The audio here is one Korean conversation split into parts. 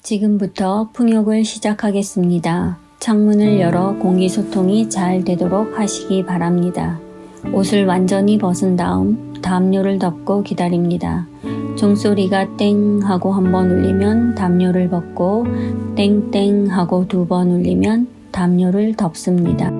지금부터 풍욕을 시작하겠습니다. 창문을 열어 공기소통이 잘 되도록 하시기 바랍니다. 옷을 완전히 벗은 다음 담요를 덮고 기다립니다. 종소리가 땡 하고 한 번 울리면 담요를 벗고 땡땡 하고 2번 울리면 담요를 덮습니다.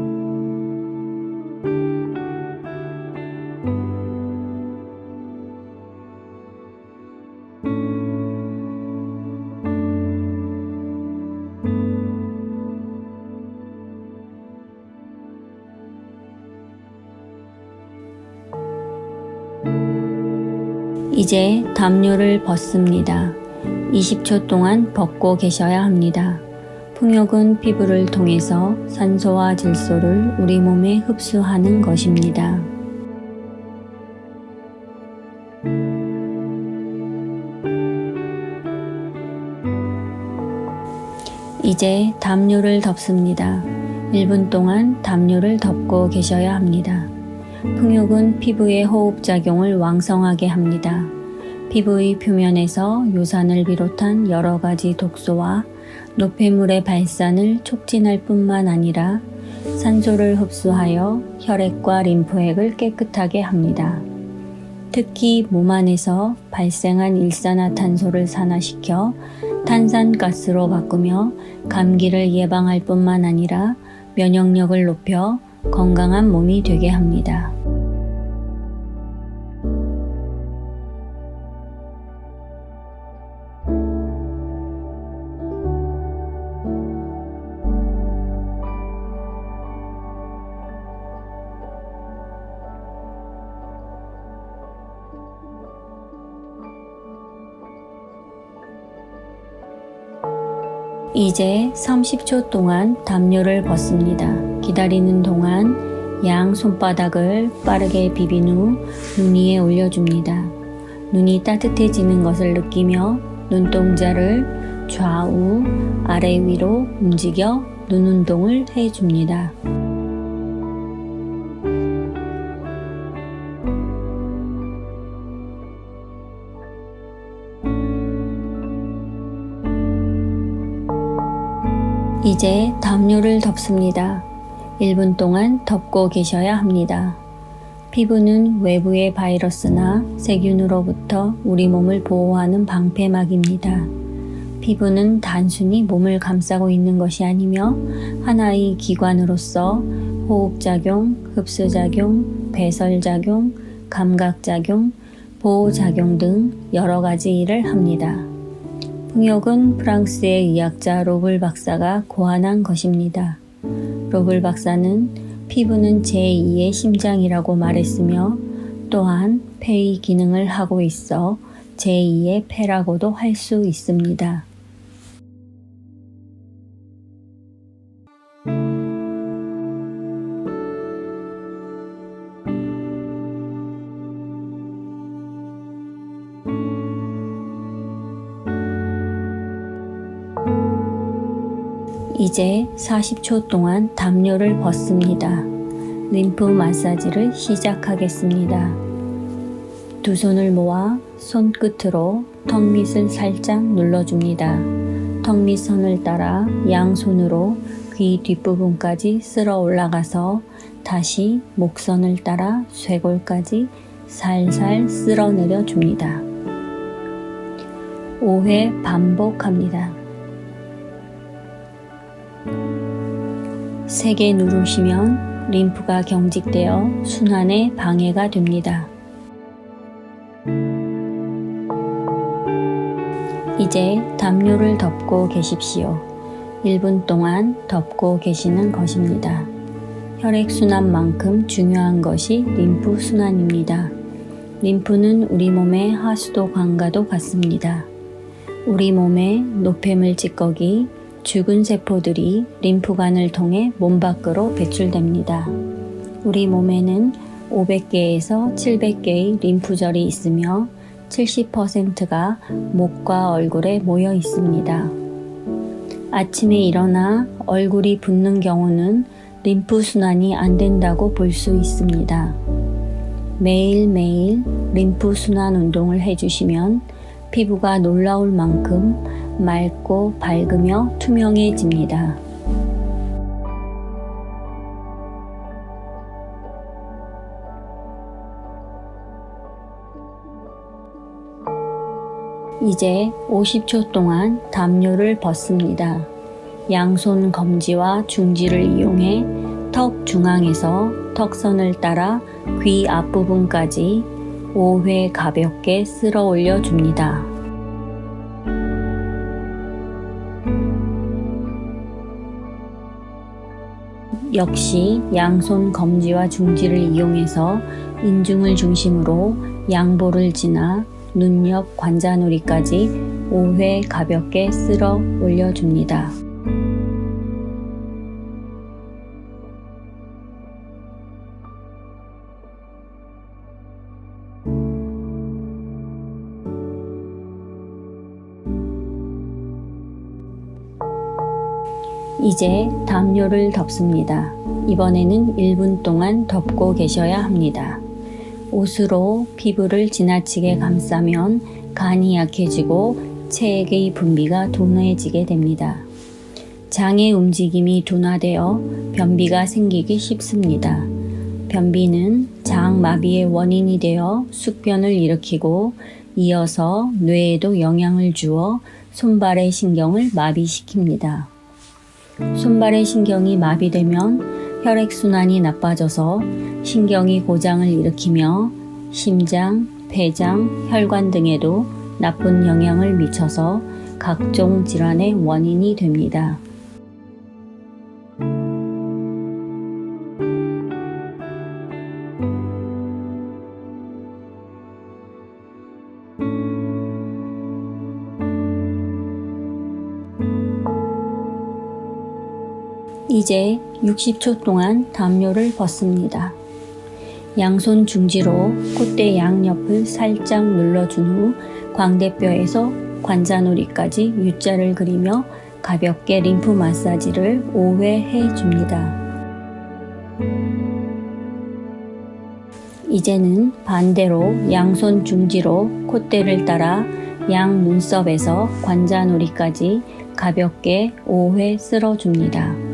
이제 담요를 벗습니다. 20초 동안 벗고 계셔야 합니다. 풍욕은 피부를 통해서 산소와 질소를 우리 몸에 흡수하는 것입니다. 이제 담요를 덮습니다. 1분 동안 담요를 덮고 계셔야 합니다. 풍욕은 피부의 호흡작용을 왕성하게 합니다. 피부의 표면에서 요산을 비롯한 여러 가지 독소와 노폐물의 발산을 촉진할 뿐만 아니라 산소를 흡수하여 혈액과 림프액을 깨끗하게 합니다. 특히 몸 안에서 발생한 일산화탄소를 산화시켜 탄산가스로 바꾸며 감기를 예방할 뿐만 아니라 면역력을 높여 건강한 몸이 되게 합니다. 이제 30초 동안 담요를 벗습니다. 기다리는 동안 양 손바닥을 빠르게 비빈 후 눈 위에 올려줍니다. 눈이 따뜻해지는 것을 느끼며 눈동자를 좌우, 아래 위로 움직여 눈 운동을 해줍니다. 이제 담요를 덮습니다. 1분 동안 덮고 계셔야 합니다. 피부는 외부의 바이러스나 세균으로부터 우리 몸을 보호하는 방패막입니다. 피부는 단순히 몸을 감싸고 있는 것이 아니며 하나의 기관으로서 호흡작용, 흡수작용, 배설작용, 감각작용, 보호작용 등 여러 가지 일을 합니다. 풍욕은 프랑스의 의학자 로블 박사가 고안한 것입니다. 로블 박사는 피부는 제2의 심장이라고 말했으며 또한 폐의 기능을 하고 있어 제2의 폐라고도 할 수 있습니다. 이제 40초 동안 담요를 벗습니다. 림프 마사지를 시작하겠습니다. 두 손을 모아 손끝으로 턱 밑을 살짝 눌러줍니다. 턱 밑 선을 따라 양손으로 귀 뒷부분까지 쓸어 올라가서 다시 목선을 따라 쇄골까지 살살 쓸어 내려줍니다. 5회 반복합니다. 세게 누르시면 림프가 경직되어 순환에 방해가 됩니다. 이제 담요를 덮고 계십시오. 1분 동안 덮고 계시는 것입니다. 혈액순환만큼 중요한 것이 림프 순환입니다. 림프는 우리 몸의 하수도관과도 같습니다. 우리 몸의 노폐물 찌꺼기, 죽은 세포들이 림프관을 통해 몸 밖으로 배출됩니다. 우리 몸에는 500개에서 700개의 림프절이 있으며 70%가 목과 얼굴에 모여 있습니다. 아침에 일어나 얼굴이 붓는 경우는 림프 순환이 안 된다고 볼 수 있습니다. 매일매일 림프 순환 운동을 해주시면 피부가 놀라울 만큼 맑고 밝으며 투명해집니다. 이제 50초 동안 담요를 벗습니다. 양손 검지와 중지를 이용해 턱 중앙에서 턱선을 따라 귀 앞부분까지 5회 가볍게 쓸어 올려 줍니다. 역시 양손 검지와 중지를 이용해서 인중을 중심으로 양볼을 지나 눈 옆 관자놀이까지 5회 가볍게 쓸어 올려줍니다. 이제 담요를 덮습니다. 이번에는 1분 동안 덮고 계셔야 합니다. 옷으로 피부를 지나치게 감싸면 간이 약해지고 체액의 분비가 둔해지게 됩니다. 장의 움직임이 둔화되어 변비가 생기기 쉽습니다. 변비는 장마비의 원인이 되어 숙변을 일으키고 이어서 뇌에도 영향을 주어 손발의 신경을 마비시킵니다. 손발의 신경이 마비되면 혈액순환이 나빠져서 신경이 고장을 일으키며 심장, 폐장, 혈관 등에도 나쁜 영향을 미쳐서 각종 질환의 원인이 됩니다. 이제 60초 동안 담요를 벗습니다. 양손 중지로 콧대 양옆을 살짝 눌러준 후 광대뼈에서 관자놀이까지 U자를 그리며 가볍게 림프 마사지를 5회 해줍니다. 이제는 반대로 양손 중지로 콧대를 따라 양 눈썹에서 관자놀이까지 가볍게 5회 쓸어줍니다.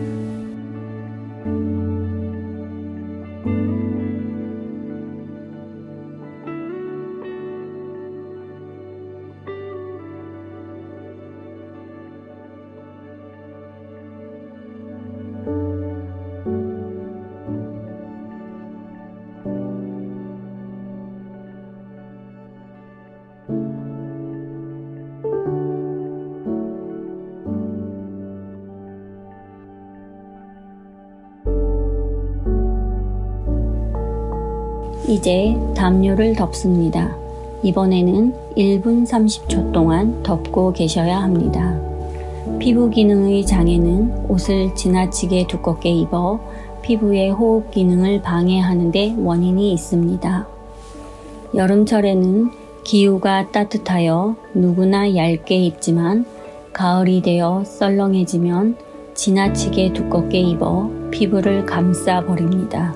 이제 담요를 덮습니다. 이번에는 1분 30초 동안 덮고 계셔야 합니다. 피부 기능의 장애는 옷을 지나치게 두껍게 입어 피부의 호흡 기능을 방해하는 데 원인이 있습니다. 여름철에는 기후가 따뜻하여 누구나 얇게 입지만 가을이 되어 썰렁해지면 지나치게 두껍게 입어 피부를 감싸 버립니다.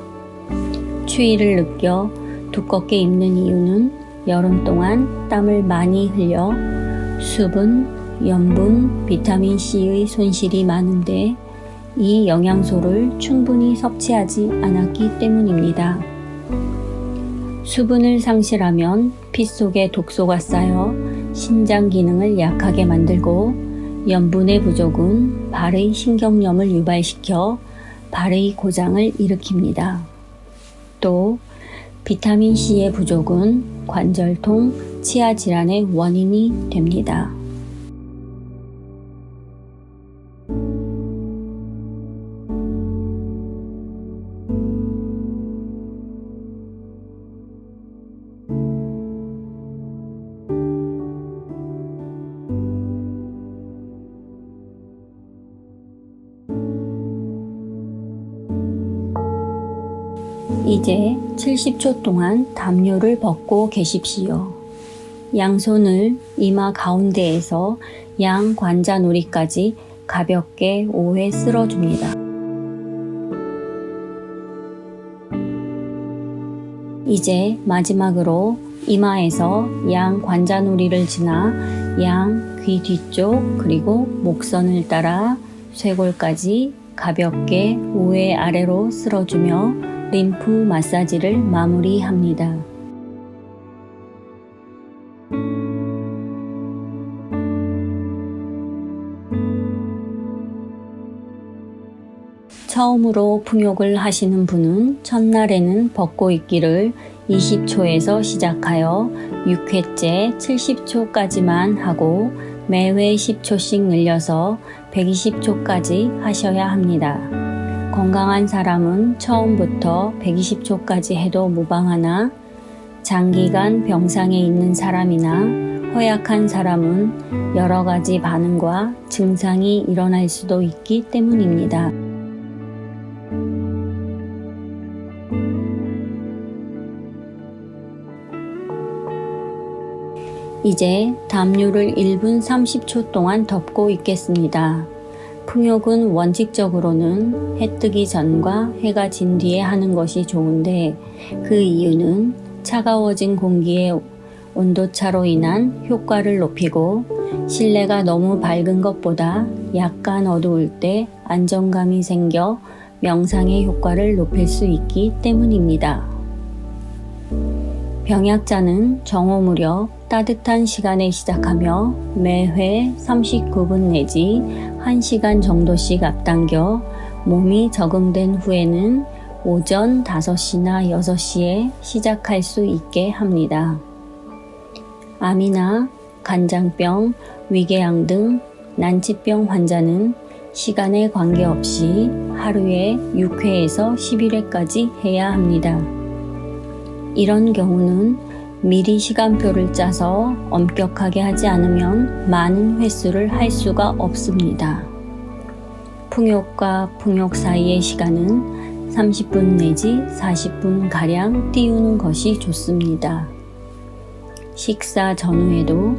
추위를 느껴 두껍게 입는 이유는 여름 동안 땀을 많이 흘려 수분, 염분, 비타민C의 손실이 많은데 이 영양소를 충분히 섭취하지 않았기 때문입니다. 수분을 상실하면 피 속에 독소가 쌓여 신장 기능을 약하게 만들고 염분의 부족은 발의 신경염을 유발시켜 발의 고장을 일으킵니다. 또 비타민C의 부족은 관절통, 치아 질환의 원인이 됩니다. 이제 70초 동안 담요를 벗고 계십시오. 양손을 이마 가운데에서 양 관자놀이까지 가볍게 5회 쓸어줍니다. 이제 마지막으로 이마에서 양 관자놀이를 지나 양 귀 뒤쪽 그리고 목선을 따라 쇄골까지 가볍게 우회 아래로 쓸어주며 림프 마사지를 마무리합니다. 처음으로 풍욕을 하시는 분은 첫날에는 벗고 있기를 20초에서 시작하여 6회째 70초까지만 하고 매회 10초씩 늘려서 120초까지 하셔야 합니다. 건강한 사람은 처음부터 120초까지 해도 무방하나 장기간 병상에 있는 사람이나 허약한 사람은 여러 가지 반응과 증상이 일어날 수도 있기 때문입니다. 이제 담요를 1분 30초 동안 덮고 있겠습니다. 풍욕은 원칙적으로는 해 뜨기 전과 해가 진 뒤에 하는 것이 좋은데 그 이유는 차가워진 공기의 온도차로 인한 효과를 높이고 실내가 너무 밝은 것보다 약간 어두울 때 안정감이 생겨 명상의 효과를 높일 수 있기 때문입니다. 병약자는 정오 무렵 따뜻한 시간에 시작하며 매회 39분 내지 1시간 정도씩 앞당겨 몸이 적응된 후에는 오전 5시나 6시에 시작할 수 있게 합니다. 암이나 간장병, 위궤양 등 난치병 환자는 시간에 관계없이 하루에 6회에서 11회까지 해야 합니다. 이런 경우는 미리 시간표를 짜서 엄격하게 하지 않으면 많은 횟수를 할 수가 없습니다. 풍욕과 풍욕 사이의 시간은 30분 내지 40분 가량 띄우는 것이 좋습니다. 식사 전후에도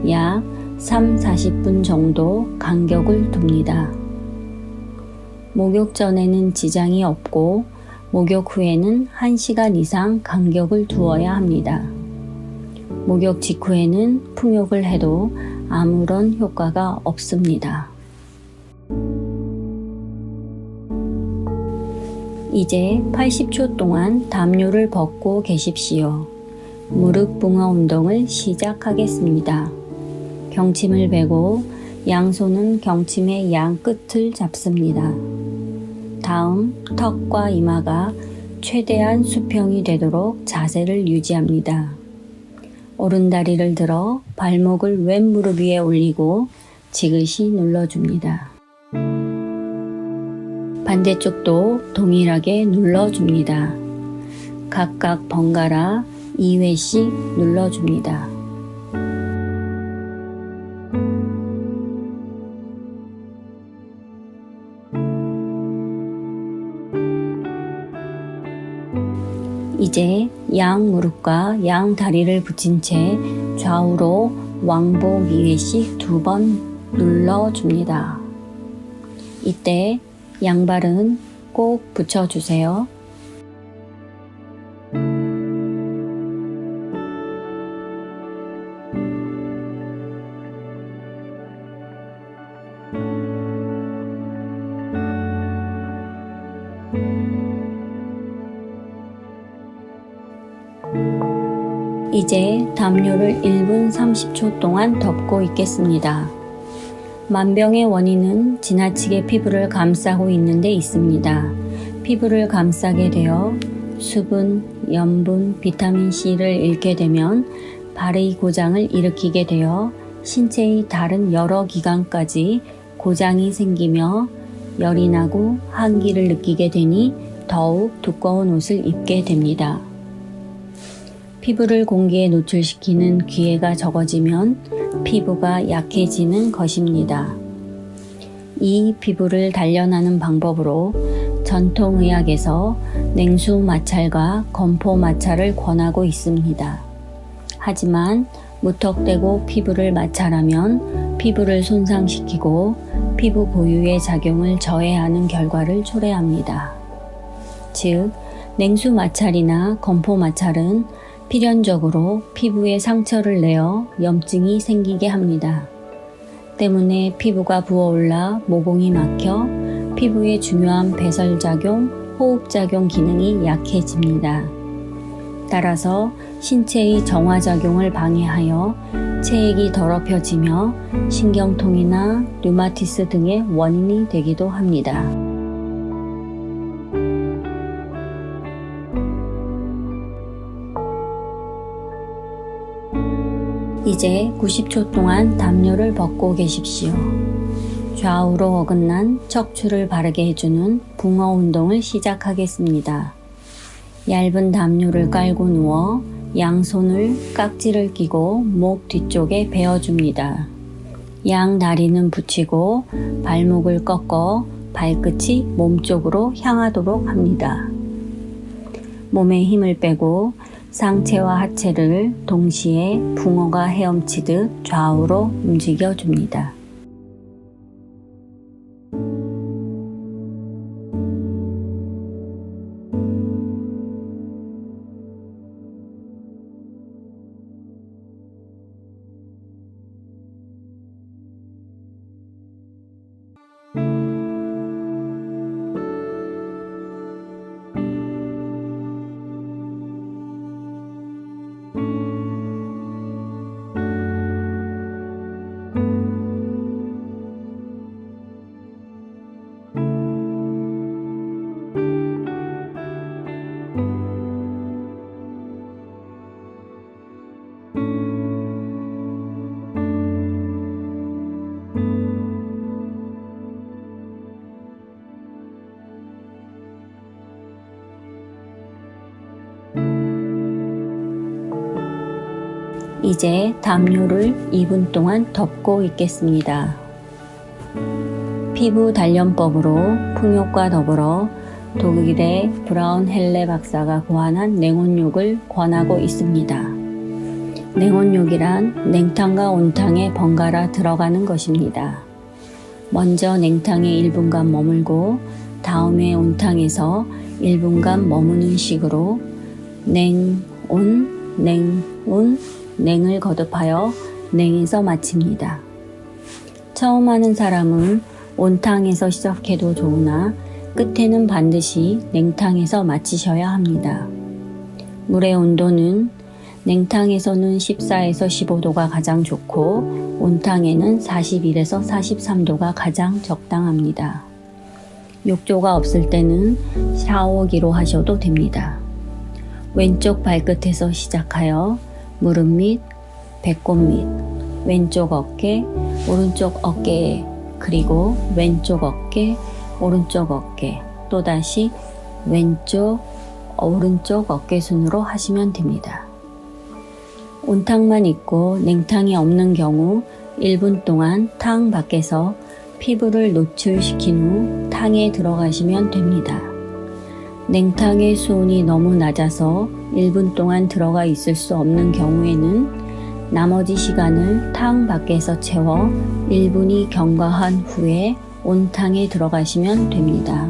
약 3-40분 정도 간격을 둡니다. 목욕 전에는 지장이 없고 목욕 후에는 1시간 이상 간격을 두어야 합니다. 목욕 직후에는 풍욕을 해도 아무런 효과가 없습니다. 이제 80초 동안 담요를 벗고 계십시오. 무릎 붕어 운동을 시작하겠습니다. 경침을 베고 양손은 경침의 양 끝을 잡습니다. 다음 턱과 이마가 최대한 수평이 되도록 자세를 유지합니다. 오른다리를 들어 발목을 왼 무릎 위에 올리고 지그시 눌러줍니다. 반대쪽도 동일하게 눌러줍니다. 각각 번갈아 2회씩 눌러줍니다. 이제 양 무릎과 양 다리를 붙인 채 좌우로 왕복 2회씩 2번 눌러줍니다. 이때 양발은 꼭 붙여주세요. 이제 담요를 1분 30초 동안 덮고 있겠습니다. 만병의 원인은 지나치게 피부를 감싸고 있는 데 있습니다. 피부를 감싸게 되어 수분, 염분, 비타민C를 잃게 되면 발의 고장을 일으키게 되어 신체의 다른 여러 기관까지 고장이 생기며 열이 나고 한기를 느끼게 되니 더욱 두꺼운 옷을 입게 됩니다. 피부를 공기에 노출시키는 기회가 적어지면 피부가 약해지는 것입니다. 이 피부를 단련하는 방법으로 전통의학에서 냉수 마찰과 건포 마찰을 권하고 있습니다. 하지만 무턱대고 피부를 마찰하면 피부를 손상시키고 피부 고유의 작용을 저해하는 결과를 초래합니다. 즉, 냉수 마찰이나 건포 마찰은 필연적으로 피부에 상처를 내어 염증이 생기게 합니다. 때문에 피부가 부어올라 모공이 막혀 피부의 중요한 배설작용, 호흡작용 기능이 약해집니다. 따라서 신체의 정화작용을 방해하여 체액이 더럽혀지며 신경통이나 류마티스 등의 원인이 되기도 합니다. 이제 90초 동안 담요를 벗고 계십시오. 좌우로 어긋난 척추를 바르게 해주는 붕어 운동을 시작하겠습니다. 얇은 담요를 깔고 누워 양손을 깍지를 끼고 목 뒤쪽에 베어줍니다. 양 다리는 붙이고 발목을 꺾어 발끝이 몸쪽으로 향하도록 합니다. 몸에 힘을 빼고 상체와 하체를 동시에 붕어가 헤엄치듯 좌우로 움직여줍니다. 이제 담요를 2분 동안 덮고 있겠습니다. 피부 단련법으로 풍욕과 더불어 독일의 브라운 헬레 박사가 고안한 냉온욕을 권하고 있습니다. 냉온욕이란 냉탕과 온탕에 번갈아 들어가는 것입니다. 먼저 냉탕에 1분간 머물고 다음에 온탕에서 1분간 머무는 식으로 냉, 온, 냉, 온, 냉을 거듭하여 냉에서 마칩니다. 처음 하는 사람은 온탕에서 시작해도 좋으나 끝에는 반드시 냉탕에서 마치셔야 합니다. 물의 온도는 냉탕에서는 14에서 15도가 가장 좋고 온탕에는 41에서 43도가 가장 적당합니다. 욕조가 없을 때는 샤워기로 하셔도 됩니다. 왼쪽 발끝에서 시작하여 무릎 밑, 배꼽 밑, 왼쪽 어깨, 오른쪽 어깨에 그리고 왼쪽 어깨, 오른쪽 어깨, 또다시 왼쪽, 오른쪽 어깨 순으로 하시면 됩니다. 온탕만 있고 냉탕이 없는 경우 1분 동안 탕 밖에서 피부를 노출시킨 후 탕에 들어가시면 됩니다. 냉탕의 수온이 너무 낮아서 1분 동안 들어가 있을 수 없는 경우에는 나머지 시간을 탕 밖에서 채워 1분이 경과한 후에 온탕에 들어가시면 됩니다.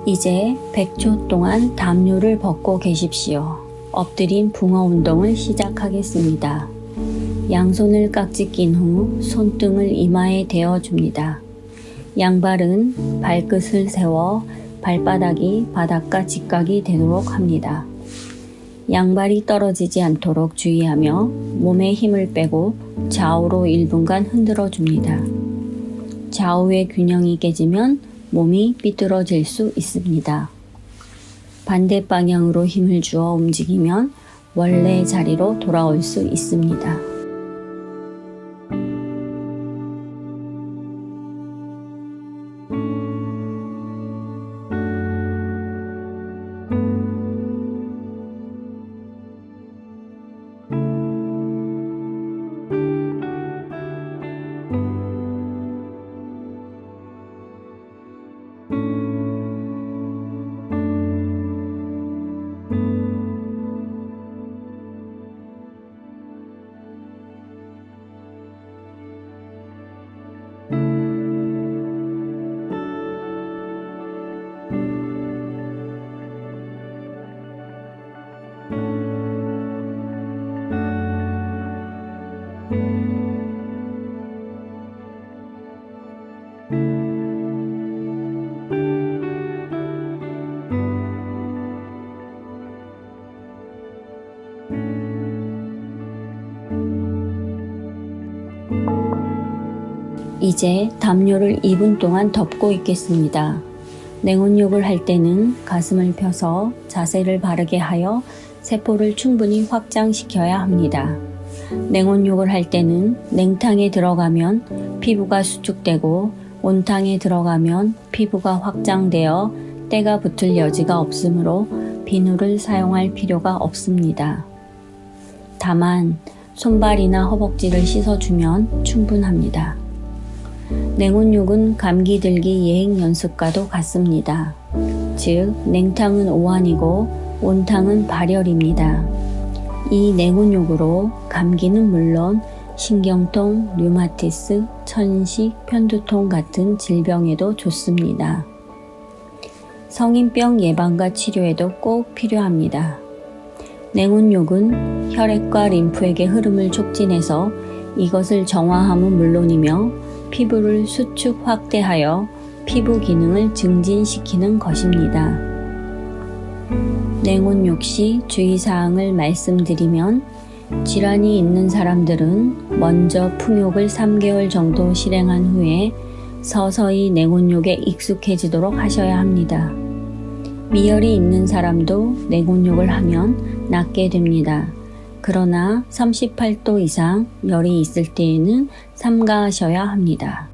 이제 100초 동안 담요를 벗고 계십시오. 엎드린 붕어 운동을 시작하겠습니다. 양손을 깍지 낀 후 손등을 이마에 대어줍니다. 양발은 발끝을 세워 발바닥이 바닥과 직각이 되도록 합니다. 양발이 떨어지지 않도록 주의하며 몸에 힘을 빼고 좌우로 1분간 흔들어 줍니다. 좌우의 균형이 깨지면 몸이 삐뚤어질 수 있습니다. 반대 방향으로 힘을 주어 움직이면 원래 자리로 돌아올 수 있습니다. 이제 담요를 2분 동안 덮고 있겠습니다. 냉온욕을 할 때는 가슴을 펴서 자세를 바르게 하여 세포를 충분히 확장시켜야 합니다. 냉온욕을 할 때는 냉탕에 들어가면 피부가 수축되고 온탕에 들어가면 피부가 확장되어 때가 붙을 여지가 없으므로 비누를 사용할 필요가 없습니다. 다만 손발이나 허벅지를 씻어주면 충분합니다. 냉온욕은 감기 들기 예행 연습과도 같습니다. 즉, 냉탕은 오한이고 온탕은 발열입니다. 이 냉온욕으로 감기는 물론 신경통, 류마티스, 천식, 편두통 같은 질병에도 좋습니다. 성인병 예방과 치료에도 꼭 필요합니다. 냉온욕은 혈액과 림프액의 흐름을 촉진해서 이것을 정화함은 물론이며 피부를 수축 확대하여 피부 기능을 증진시키는 것입니다. 냉온욕 시 주의사항을 말씀드리면 질환이 있는 사람들은 먼저 풍욕을 3개월 정도 실행한 후에 서서히 냉온욕에 익숙해지도록 하셔야 합니다. 미열이 있는 사람도 냉온욕을 하면 낫게 됩니다. 그러나 38도 이상 열이 있을 때에는 삼가하셔야 합니다.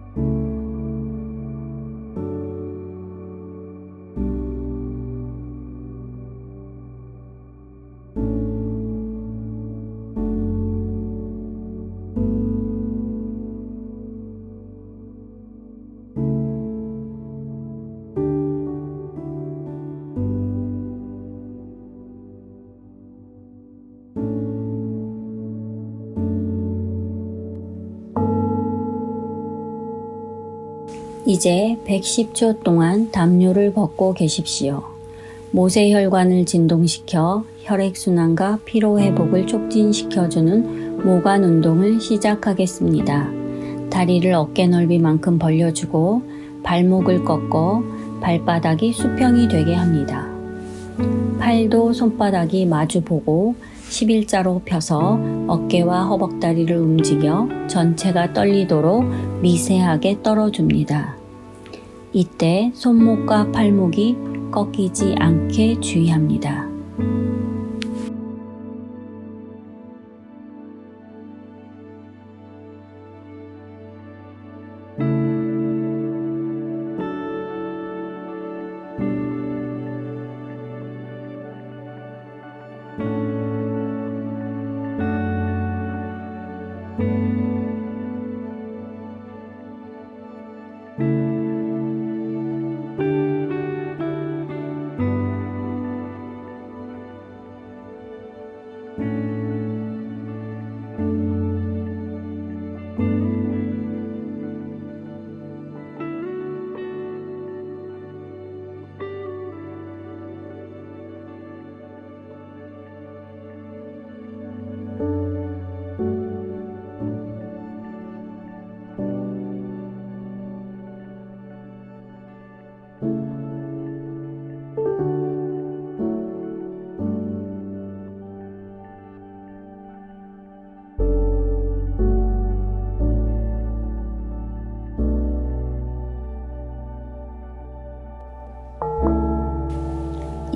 이제 110초 동안 담요를 벗고 계십시오. 모세혈관을 진동시켜 혈액순환과 피로회복을 촉진시켜주는 모관 운동을 시작하겠습니다. 다리를 어깨 넓이만큼 벌려주고 발목을 꺾어 발바닥이 수평이 되게 합니다. 팔도 손바닥이 마주보고 11자로 펴서 어깨와 허벅다리를 움직여 전체가 떨리도록 미세하게 떨어줍니다. 이때 손목과 팔목이 꺾이지 않게 주의합니다.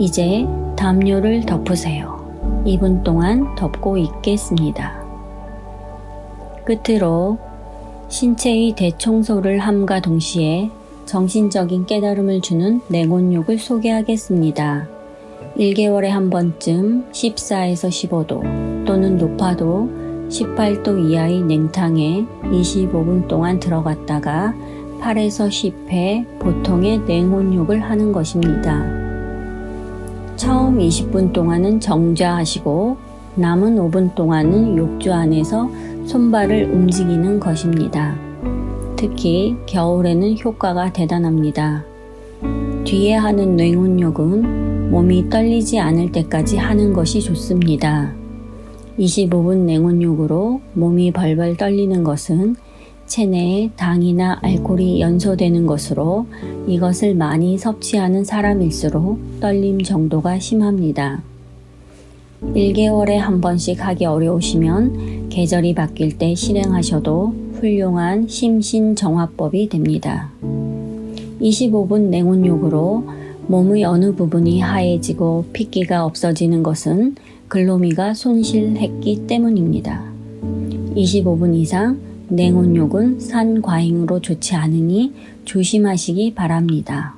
이제 담요를 덮으세요. 2분 동안 덮고 있겠습니다. 끝으로 신체의 대청소를 함과 동시에 정신적인 깨달음을 주는 냉온욕을 소개하겠습니다. 1개월에 한 번쯤 14에서 15도 또는 높아도 18도 이하의 냉탕에 25분 동안 들어갔다가 8에서 10회 보통의 냉온욕을 하는 것입니다. 처음 20분 동안은 정좌하시고 남은 5분 동안은 욕조 안에서 손발을 움직이는 것입니다. 특히 겨울에는 효과가 대단합니다. 뒤에 하는 냉온욕은 몸이 떨리지 않을 때까지 하는 것이 좋습니다. 25분 냉온욕으로 몸이 벌벌 떨리는 것은 체내에 당이나 알코올이 연소되는 것으로 이것을 많이 섭취하는 사람일수록 떨림 정도가 심합니다. 1개월에 한 번씩 하기 어려우시면 계절이 바뀔 때 실행하셔도 훌륭한 심신정화법이 됩니다. 25분 냉온욕으로 몸의 어느 부분이 하얘지고 핏기가 없어지는 것은 글로미가 손실했기 때문입니다. 25분 이상 냉온욕은 산과잉으로 좋지 않으니 조심하시기 바랍니다.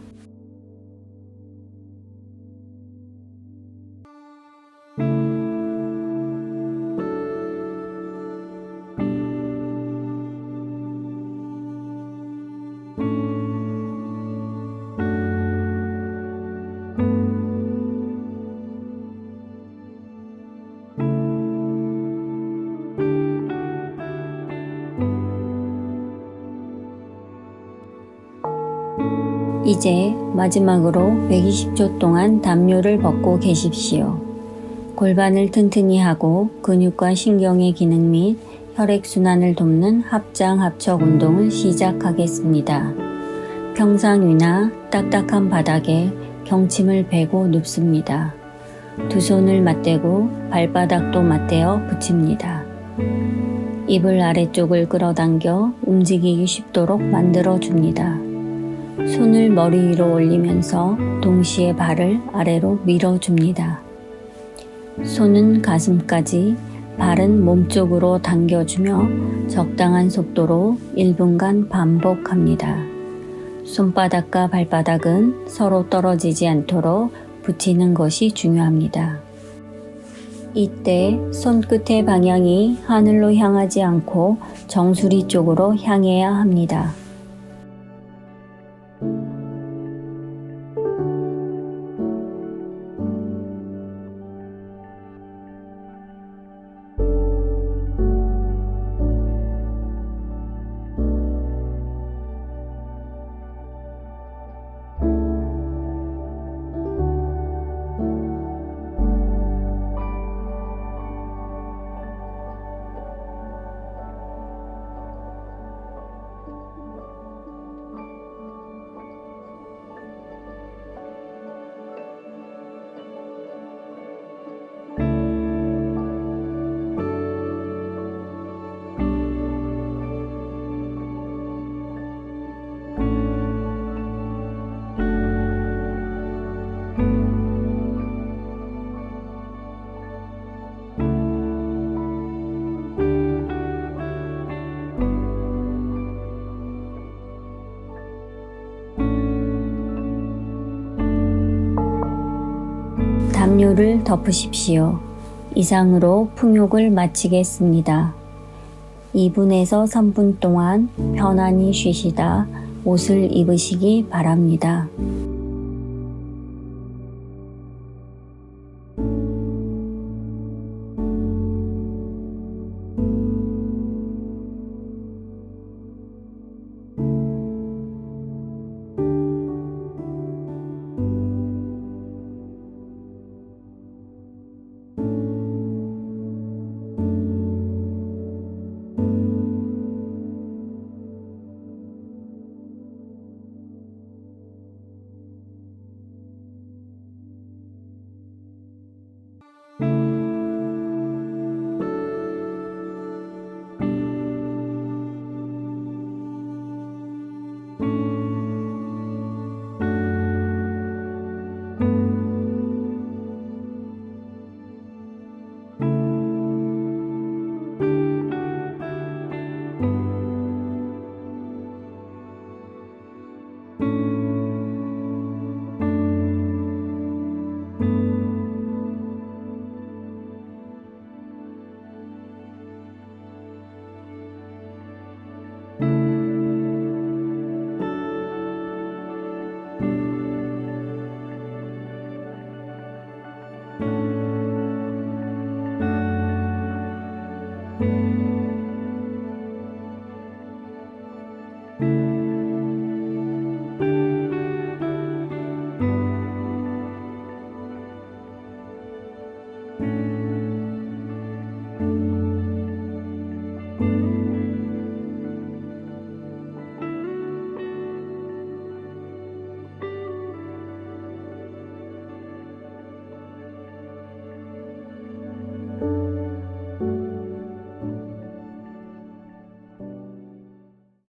이제 마지막으로 120초 동안 담요를 벗고 계십시오. 골반을 튼튼히 하고 근육과 신경의 기능 및 혈액순환을 돕는 합장-합척 운동을 시작하겠습니다. 평상 위나 딱딱한 바닥에 경침을 베고 눕습니다. 두 손을 맞대고 발바닥도 맞대어 붙입니다. 입을 아래쪽을 끌어당겨 움직이기 쉽도록 만들어줍니다. 손을 머리 위로 올리면서 동시에 발을 아래로 밀어줍니다. 손은 가슴까지, 발은 몸쪽으로 당겨주며 적당한 속도로 1분간 반복합니다. 손바닥과 발바닥은 서로 떨어지지 않도록 붙이는 것이 중요합니다. 이때 손끝의 방향이 하늘로 향하지 않고 정수리 쪽으로 향해야 합니다. 담요를 덮으십시오. 이상으로 풍욕을 마치겠습니다. 2분에서 3분 동안 편안히 쉬시다 옷을 입으시기 바랍니다.